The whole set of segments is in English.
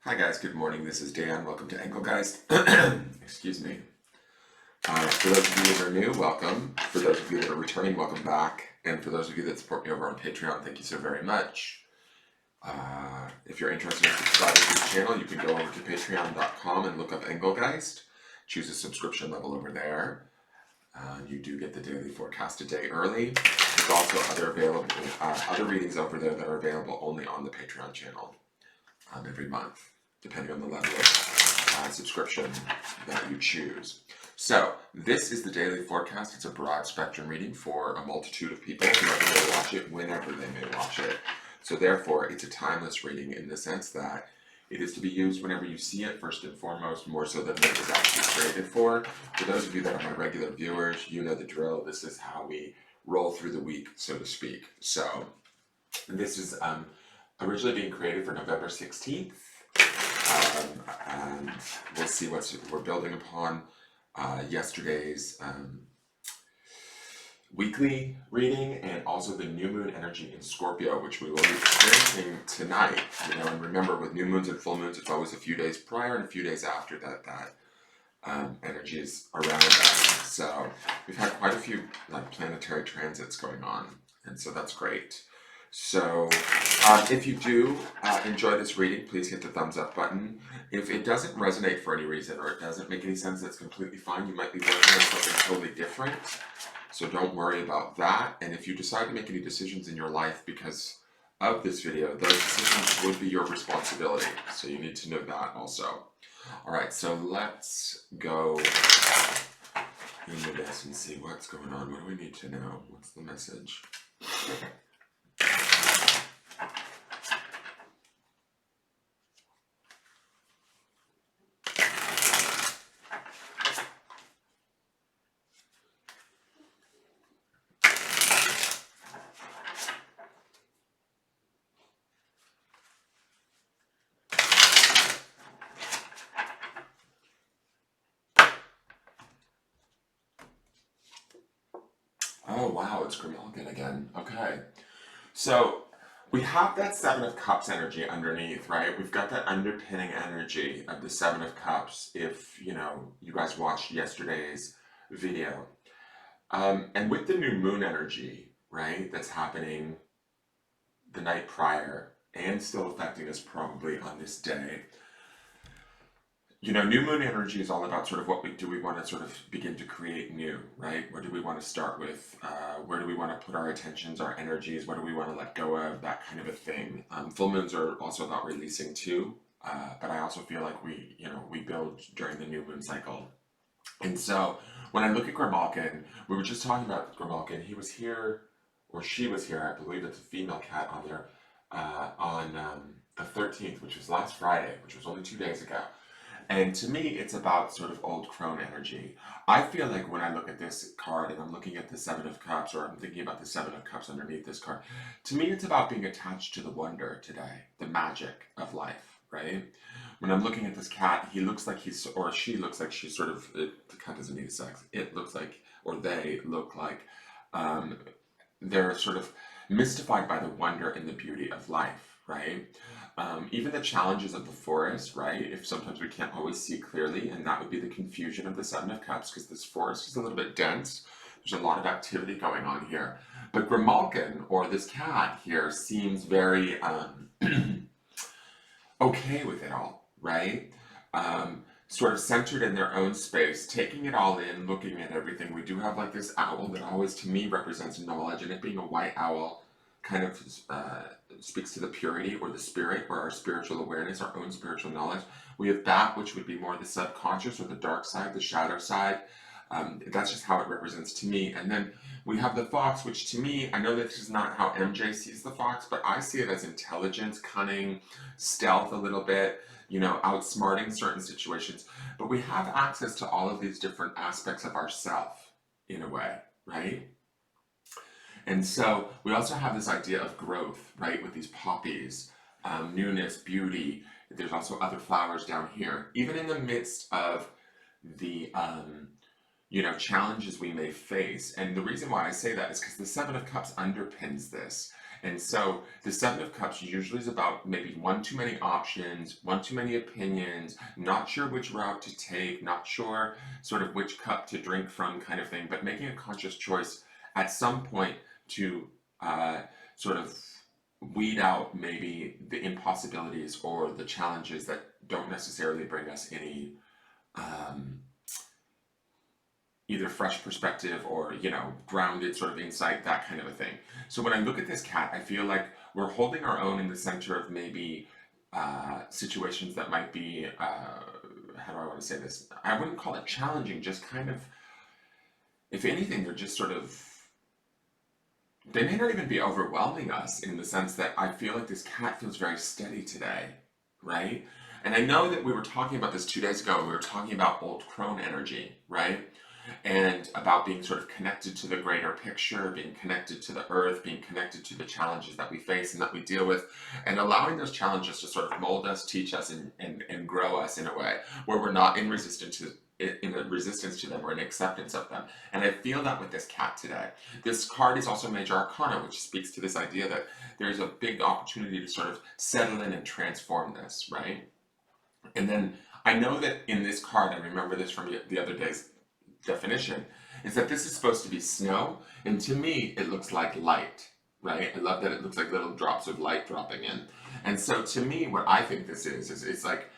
Hi guys, good morning. This is Dan. Welcome to Engelgeist. Excuse me. For those of you that are new, welcome. For those of you that are returning, welcome back. And for those of you that support me over on Patreon, thank you so very much. If you're interested in subscribing to the channel, you can go over to patreon.com and look up Engelgeist. Choose a subscription level over there. You do get the daily forecast a day early. There's also other readings over there that are available only on the Patreon channel every month, depending on the level of subscription that you choose. So this is the daily forecast. It's a broad spectrum reading for a multitude of people, whoever may watch it, whenever they may watch it. So therefore, it's a timeless reading in the sense that it is to be used whenever you see it, first and foremost, more so than it was actually created for. For those of you that are my regular viewers, you know the drill. This is how we roll through the week, so to speak. So this is originally being created for November 16th. And we'll see what we're building upon yesterday's weekly reading, and also the new moon energy in Scorpio, which we will be experiencing tonight. And remember, with new moons and full moons, it's always a few days prior and a few days after that energy is around us. So we've had quite a few planetary transits going on, and so that's great. So if you do enjoy this reading, please hit the thumbs up button. If it doesn't resonate for any reason, or it doesn't make any sense, that's completely fine. You might be working on something totally different, so don't worry about that. And if you decide to make any decisions in your life because of this video, those decisions would be your responsibility, so you need to know that also. Alright, so let's go into this and see what's going on. What do we need to know? What's the message? Oh wow, it's GRIMALKIN again. Okay. So we have that Seven of Cups energy underneath, right? We've got that underpinning energy of the Seven of Cups, if you guys watched yesterday's video. And with the new moon energy, right, that's happening the night prior and still affecting us probably on this day. New moon energy is all about sort of what we want to sort of begin to create new, right? Where do we want to start with? Where do we want to put our attentions, our energies? What do we want to let go of? That kind of a thing. Full moons are also about releasing too, but I also feel like we build during the new moon cycle. And so when I look at GRIMALKIN, we were just talking about GRIMALKIN. He was here, or she was here, I believe it's a female cat on there, on the 13th, which was last Friday, which was only 2 days ago. And to me, it's about sort of old crone energy. I feel like when I look at this card and I'm looking at the Seven of Cups, or I'm thinking about the Seven of Cups underneath this card, to me it's about being attached to the wonder today, the magic of life, right? When I'm looking at this cat, he looks like he's, or she looks like she's sort of, the cat doesn't need a sex, it looks like, or they look like, they're sort of mystified by the wonder and the beauty of life, right? Even the challenges of the forest, right? If sometimes we can't always see clearly, and that would be the confusion of the Seven of Cups, because this forest is a little bit dense. There's a lot of activity going on here. But GRIMALKIN, or this cat here, seems very okay with it all, right? Sort of centered in their own space, taking it all in, looking at everything. We do have like this owl that always, to me, represents knowledge, and it being a white owl kind of speaks to the purity or the spirit, or our spiritual awareness, our own spiritual knowledge. We have bat, which would be more the subconscious or the dark side, the shadow side. That's just how it represents to me. And then we have the fox, which to me, I know this is not how MJ sees the fox, but I see it as intelligence, cunning, stealth a little bit, outsmarting certain situations. But we have access to all of these different aspects of ourself in a way, right? And so we also have this idea of growth, right, with these poppies, newness, beauty. There's also other flowers down here. Even in the midst of the, challenges we may face. And the reason why I say that is because the Seven of Cups underpins this. And so the Seven of Cups usually is about maybe one too many options, one too many opinions, not sure which route to take, not sure sort of which cup to drink from kind of thing, but making a conscious choice at some point to sort of weed out maybe the impossibilities or the challenges that don't necessarily bring us any um, either fresh perspective or, grounded sort of insight, that kind of a thing. So when I look at this cat, I feel like we're holding our own in the center of maybe situations that might be, how do I want to say this? I wouldn't call it challenging, just kind of, if anything, they're just sort of, they may not even be overwhelming us in the sense that I feel like this cat feels very steady today, right? And I know that we were talking about this 2 days ago. We were talking about old crone energy, right? And about being sort of connected to the greater picture, being connected to the earth, being connected to the challenges that we face and that we deal with, and allowing those challenges to sort of mold us, teach us, and grow us in a way where we're not in resistance to them or in acceptance of them. And I feel that with this cat today. This card is also Major Arcana, which speaks to this idea that there's a big opportunity to sort of settle in and transform this, right? And then I know that in this card, I remember this from the other day's definition, is that this is supposed to be snow, and to me it looks like light, right? I love that it looks like little drops of light dropping in. And so to me, what I think this is it's like,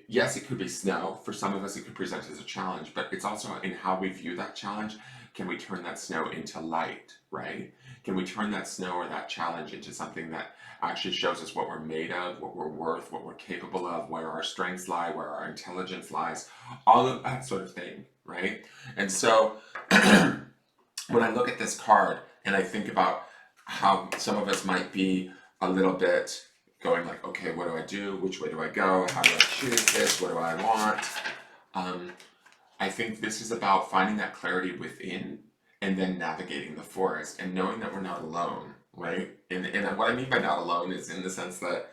yes, it could be snow. For some of us it could present as a challenge, but it's also in how we view that challenge. Can we turn that snow into light, right? Can we turn that snow or that challenge into something that actually shows us what we're made of, what we're worth, what we're capable of, where our strengths lie, where our intelligence lies, all of that sort of thing, right? And so when I look at this card and I think about how some of us might be a little bit going like, okay, what do I do? Which way do I go? How do I choose this? What do I want? I think this is about finding that clarity within and then navigating the forest and knowing that we're not alone, right? And what I mean by not alone is in the sense that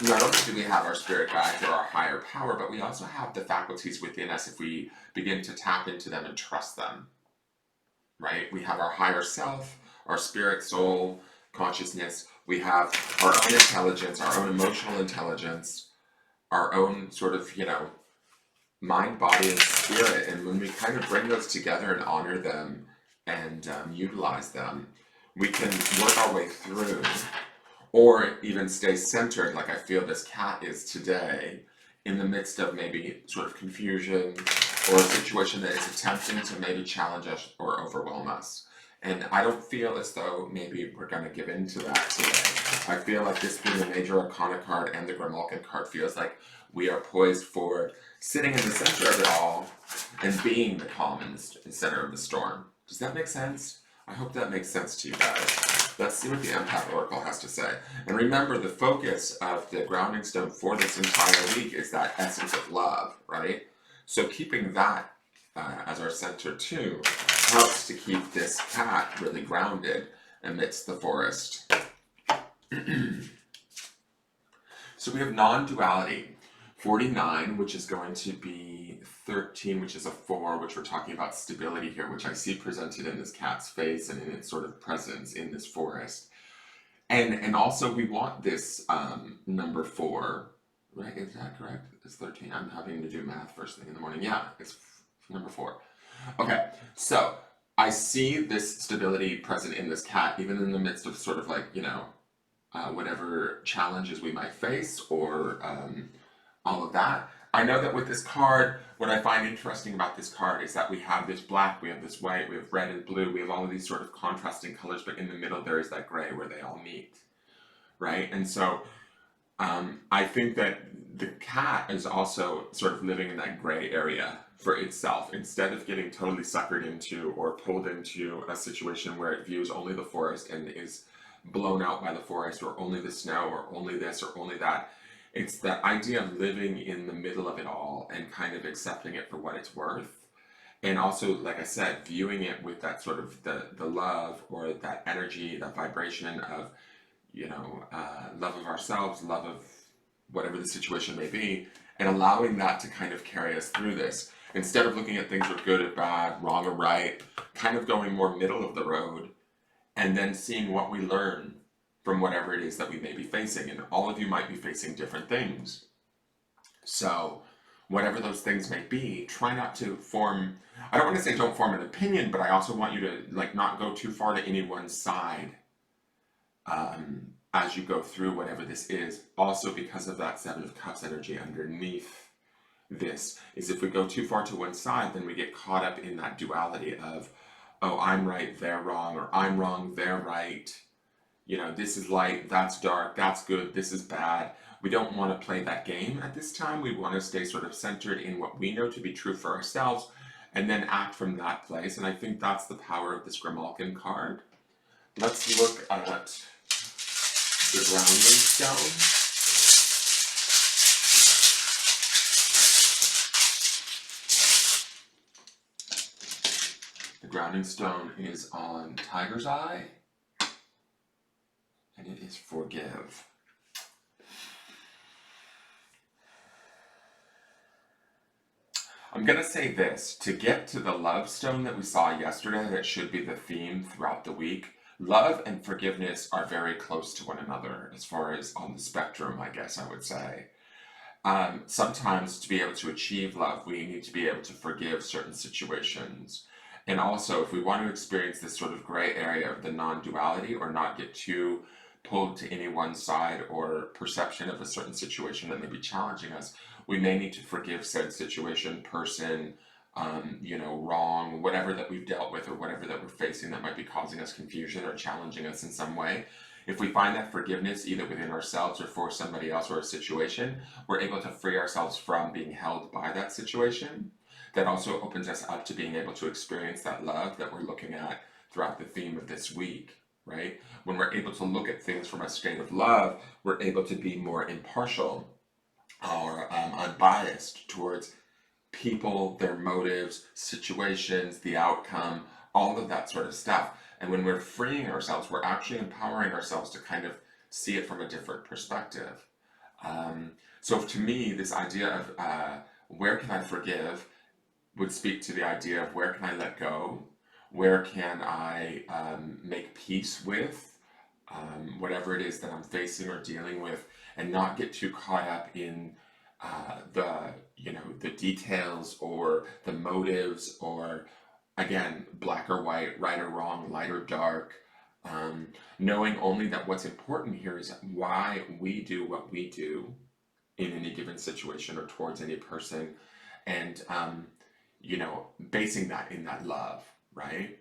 not only do we have our spirit guides or our higher power, but we also have the faculties within us if we begin to tap into them and trust them, right? We have our higher self, our spirit, soul, consciousness. We have our own intelligence, our own emotional intelligence, our own sort of, mind, body, and spirit. And when we kind of bring those together and honor them and utilize them, we can work our way through or even stay centered like I feel this cat is today in the midst of maybe sort of confusion or a situation that is attempting to maybe challenge us or overwhelm us. And I don't feel as though maybe we're going to give in to that today. I feel like this being the Major Arcana card and the GRIMALKIN card feels like we are poised for sitting in the center of it all and being the calm in the center of the storm. Does that make sense? I hope that makes sense to you guys. Let's see what the Empath Oracle has to say. And remember, the focus of the grounding stone for this entire week is that essence of love, right? So keeping that as our center too helps to keep this cat really grounded amidst the forest. So we have non-duality. 49, which is going to be 13, which is a 4, which we're talking about stability here, which I see presented in this cat's face and in its sort of presence in this forest. And also we want this number 4, right? Is that correct? It's 13. I'm having to do math first thing in the morning. Yeah, it's number 4. Okay, so I see this stability present in this cat, even in the midst of sort of like, whatever challenges we might face or all of that. I know that with this card, what I find interesting about this card is that we have this black, we have this white, we have red and blue, we have all of these sort of contrasting colors, but in the middle there is that gray where they all meet, right? And so I think that the cat is also sort of living in that gray area for itself, instead of getting totally suckered into or pulled into a situation where it views only the forest and is blown out by the forest, or only the snow, or only this, or only that. It's that idea of living in the middle of it all and kind of accepting it for what it's worth. And also, like I said, viewing it with that sort of the love or that energy, that vibration of, love of ourselves, love of whatever the situation may be, and allowing that to kind of carry us through this. Instead of looking at things with good or bad, wrong or right, kind of going more middle of the road, and then seeing what we learn from whatever it is that we may be facing. And all of you might be facing different things. So whatever those things may be, try not to form, I don't want to say don't form an opinion, but I also want you to like not go too far to any one side as you go through whatever this is. Also, because of that Seven of Cups energy underneath this, is if we go too far to one side, then we get caught up in that duality of, oh, I'm right, they're wrong, or I'm wrong, they're right. You know, this is light, that's dark, that's good, this is bad. We don't want to play that game at this time. We want to stay sort of centered in what we know to be true for ourselves and then act from that place. And I think that's the power of this GRIMALKIN card. Let's look at the grounding stone. The grounding stone is on Tiger's Eye, and it is forgive. I'm going to say this, to get to the love stone that we saw yesterday, that should be the theme throughout the week. Love and forgiveness are very close to one another as far as on the spectrum, I guess I would say. Sometimes to be able to achieve love, we need to be able to forgive certain situations. And also, if we want to experience this sort of gray area of the non-duality or not get too pulled to any one side or perception of a certain situation that may be challenging us, we may need to forgive said situation, person, wrong, whatever that we've dealt with or whatever that we're facing that might be causing us confusion or challenging us in some way. If we find that forgiveness either within ourselves or for somebody else or a situation, we're able to free ourselves from being held by that situation. That also opens us up to being able to experience that love that we're looking at throughout the theme of this week, right? When we're able to look at things from a state of love, we're able to be more impartial or unbiased towards people, their motives, situations, the outcome, all of that sort of stuff. And when we're freeing ourselves, we're actually empowering ourselves to kind of see it from a different perspective. So to me, this idea of where can I forgive would speak to the idea of where can I let go, where can I make peace with whatever it is that I'm facing or dealing with, and not get too caught up in the details or the motives or, again, black or white, right or wrong, light or dark. Knowing only that what's important here is why we do what we do in any given situation or towards any person, and basing that in that love, right?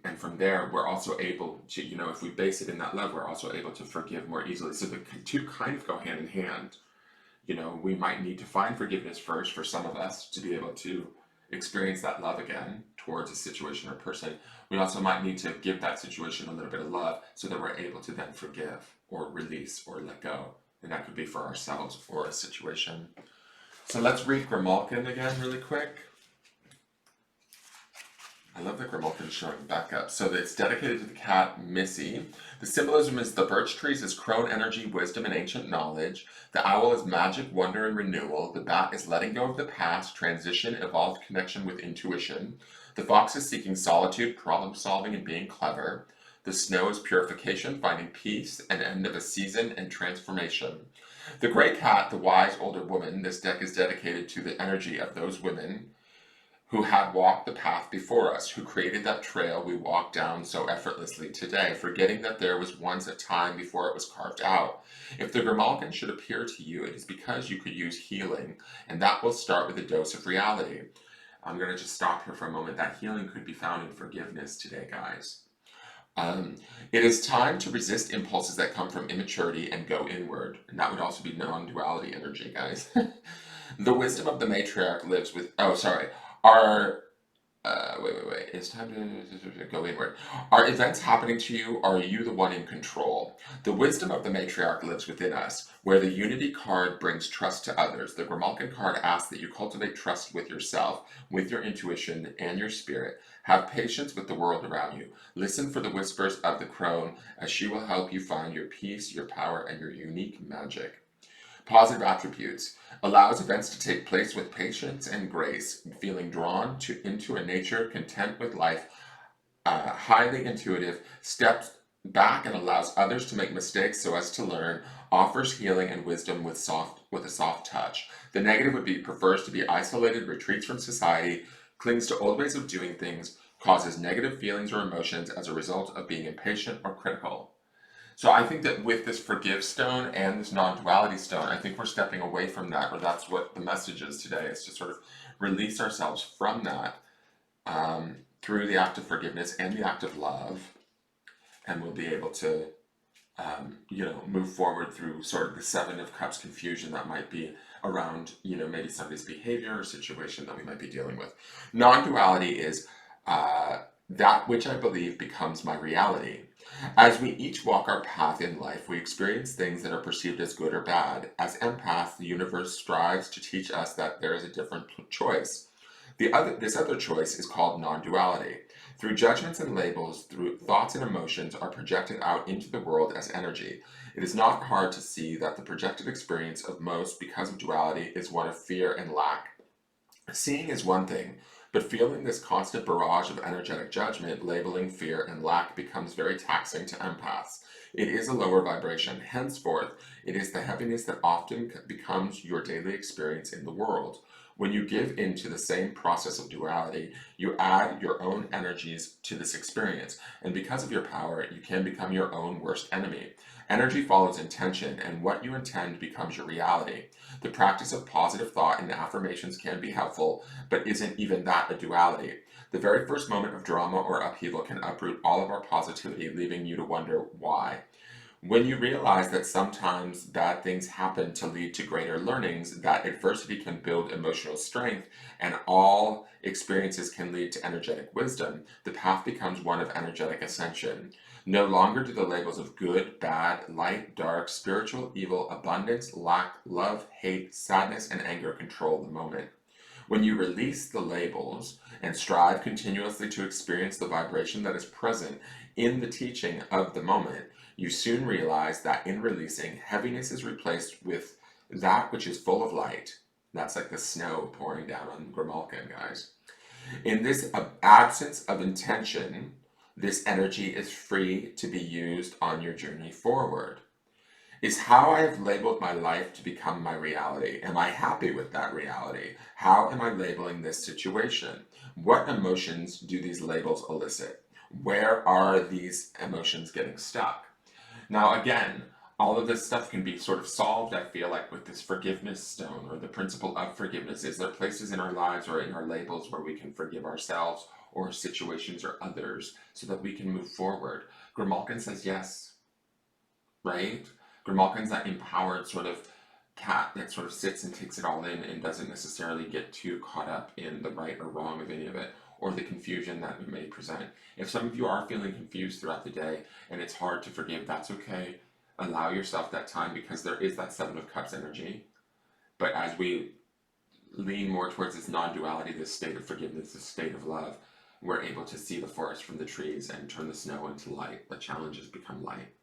And from there, we're also able to, if we base it in that love, we're also able to forgive more easily. So the two kind of go hand in hand. We might need to find forgiveness first for some of us to be able to experience that love again towards a situation or person. We also might need to give that situation a little bit of love so that we're able to then forgive or release or let go. And that could be for ourselves or a situation. So let's read GRIMALKIN again really quick. I love that GRIMALKIN showing back up. So it's dedicated to the cat, Missy. The symbolism is the birch trees is crone energy, wisdom, and ancient knowledge. The owl is magic, wonder, and renewal. The bat is letting go of the past, transition, evolved connection with intuition. The fox is seeking solitude, problem solving, and being clever. The snow is purification, finding peace, and end of a season and transformation. The gray cat, the wise older woman. This deck is dedicated to the energy of those women who had walked the path before us, who created that trail we walk down so effortlessly today, forgetting that there was once a time before it was carved out. If the GRIMALKIN should appear to you, it is because you could use healing, and that will start with a dose of reality. I'm going to just stop here for a moment. That healing could be found in forgiveness today, guys. It is time to resist impulses that come from immaturity and go inward, and that would also be non-duality energy, guys. The wisdom of the matriarch lives with, it's time to go inward. Are events happening to you, or are you the one in control? The wisdom of the matriarch lives within us, where the unity card brings trust to others. The GRIMALKIN card asks that you cultivate trust with yourself, with your intuition and your spirit. Have patience with the world around you. Listen for the whispers of the crone, as she will help you find your peace, your power, and your unique magic. Positive attributes. Allows events to take place with patience and grace, feeling drawn into a nature content with life, highly intuitive, steps back and allows others to make mistakes so as to learn, offers healing and wisdom with a soft touch. The negative would be prefers to be isolated, retreats from society, clings to old ways of doing things, causes negative feelings or emotions as a result of being impatient or critical. So I think that with this forgive stone and this non-duality stone, I think we're stepping away from that, or that's what the message is today, is to sort of release ourselves from that through the act of forgiveness and the act of love, and we'll be able to move forward through sort of the Seven of Cups confusion that might be around, maybe somebody's behavior or situation that we might be dealing with. Non-duality is that which I believe becomes my reality. As we each walk our path in life, we experience things that are perceived as good or bad. As empaths, the universe strives to teach us that there is a different choice. This other choice is called non-duality. Through judgments and labels, through thoughts and emotions are projected out into the world as energy. It is not hard to see that the projected experience of most, because of duality, is one of fear and lack. Seeing is one thing, but feeling this constant barrage of energetic judgment, labeling, fear, and lack becomes very taxing to empaths. It is a lower vibration. Henceforth, it is the heaviness that often becomes your daily experience in the world. When you give in to the same process of duality, you add your own energies to this experience, and because of your power, you can become your own worst enemy. Energy follows intention, and what you intend becomes your reality. The practice of positive thought and affirmations can be helpful, but isn't even that a duality? The very first moment of drama or upheaval can uproot all of our positivity, leaving you to wonder why. When you realize that sometimes bad things happen to lead to greater learnings, that adversity can build emotional strength, and all experiences can lead to energetic wisdom, the path becomes one of energetic ascension. No longer do the labels of good, bad, light, dark, spiritual, evil, abundance, lack, love, hate, sadness, and anger control the moment. When you release the labels and strive continuously to experience the vibration that is present in the teaching of the moment, you soon realize that in releasing, heaviness is replaced with that which is full of light. That's like the snow pouring down on GRIMALKIN, guys. In this absence of intention, this energy is free to be used on your journey forward. Is how I have labeled my life to become my reality. Am I happy with that reality? How am I labeling this situation? What emotions do these labels elicit? Where are these emotions getting stuck? Now, again, all of this stuff can be sort of solved, I feel like, with this forgiveness stone or the principle of forgiveness. Is there places in our lives or in our labels where we can forgive ourselves or situations or others so that we can move forward? GRIMALKIN says yes, right? GRIMALKIN's that empowered sort of cat that sort of sits and takes it all in and doesn't necessarily get too caught up in the right or wrong of any of it, or the confusion that it may present. If some of you are feeling confused throughout the day and it's hard to forgive, that's okay. Allow yourself that time, because there is that Seven of Cups energy. But as we lean more towards this non-duality, this state of forgiveness, this state of love, we're able to see the forest from the trees and turn the snow into light. The challenges become light.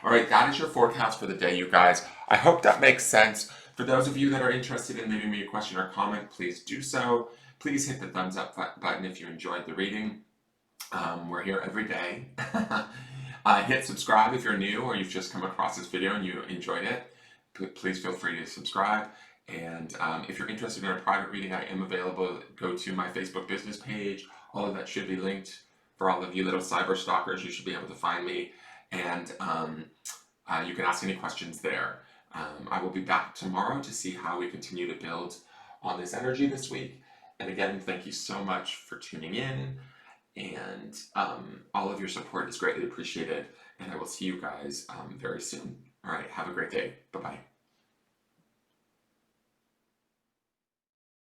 All right, that is your forecast for the day, you guys. I hope that makes sense. For those of you that are interested in leaving me a question or comment, please do so. Please hit the thumbs up button if you enjoyed the reading. We're here every day. Hit subscribe if you're new or you've just come across this video and you enjoyed it. Please feel free to subscribe. And if you're interested in a private reading, I am available. Go to my Facebook business page. All of that should be linked. For all of you little cyber stalkers, you should be able to find me. And you can ask any questions there. I will be back tomorrow to see how we continue to build on this energy this week. And again, thank you so much for tuning in. And all of your support is greatly appreciated. And I will see you guys very soon. All right, have a great day. Bye-bye.